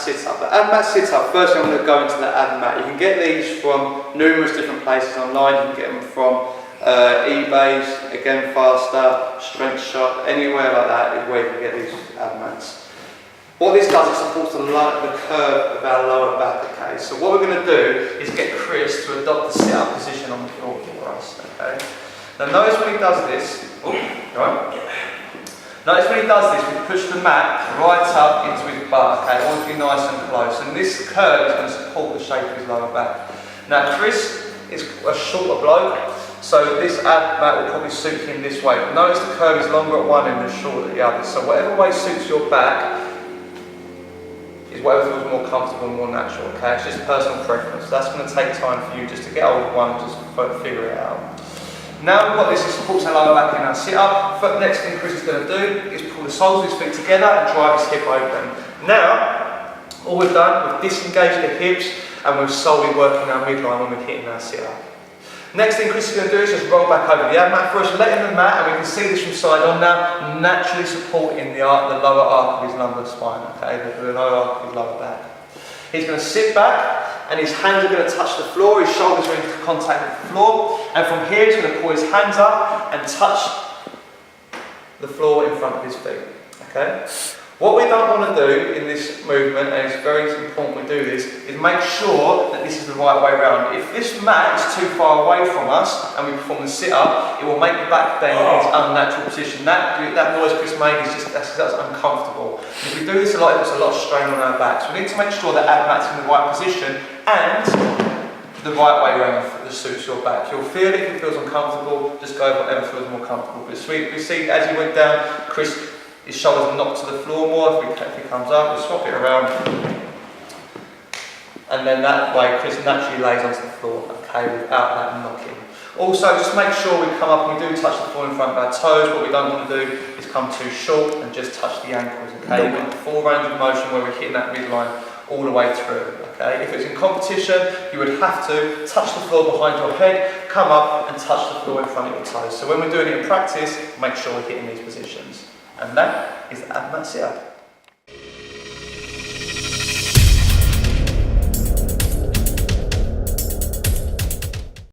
sit-up. The ab mat sit-up, firstly I'm going to go into the ab mat. You can get these from numerous different places online. You can get them from eBay, again Faster, Strength Shop, anywhere like that is where you can get these ab mats. What this does is supports the curve of our lower back, okay? So what we're going to do is get Chris to adopt the sit-up position on the floor for us, okay? Now notice when he does this, notice when he does this, we push the mat right up into his butt, okay? Always be nice and close. And this curve is going to support the shape of his lower back. Now Chris is a shorter bloke, so this ab mat will probably suit him this way. But notice the curve is longer at one end and shorter at the other. So whatever way suits your back is whatever feels more comfortable and more natural, okay? It's just personal preference. That's going to take time for you just to get hold of one and just figure it out. Now we've got this, it supports our lower back in our sit-up. Next thing Chris is going to do is pull the soles of his feet together and drive his hip open. Now, all we've done, we've disengaged the hips and we're solely working our midline when we're hitting our sit-up. Next thing Chris is going to do is just roll back over the ab mat for us, letting the mat, and we can see this from side on now, naturally supporting the lower arc of his lumbar spine, okay, the lower arc of his lower back. He's going to sit back and his hands are going to touch the floor, his shoulders are in contact with the floor, and from here he's going to pull his hands up and touch the floor in front of his feet, okay? What we don't want to do in this movement, and it's very important we do this, is make sure that this is the right way around. If this mat is too far away from us and we perform the sit-up, it will make the back bend in its unnatural position. That noise Chris made is just that's uncomfortable. And if we do this a lot, it puts a lot of strain on our back. So we need to make sure that ab mat's in the right position and the right way around that suits your back. You'll feel it if it feels uncomfortable, just go with whatever feels more comfortable. But we see as he went down, his shoulders knocked to the floor more. If he comes up, we'll swap it around. And then that way, Chris naturally lays onto the floor, okay, without that knocking. Also, just make sure we come up and we do touch the floor in front of our toes. What we don't want to do is come too short and just touch the ankles, okay? We want the full range of motion where we're hitting that midline all the way through, okay? If it's in competition, you would have to touch the floor behind your head, come up and touch the floor in front of your toes. So when we're doing it in practice, make sure we're hitting these positions. And that is the ab mat sit-up.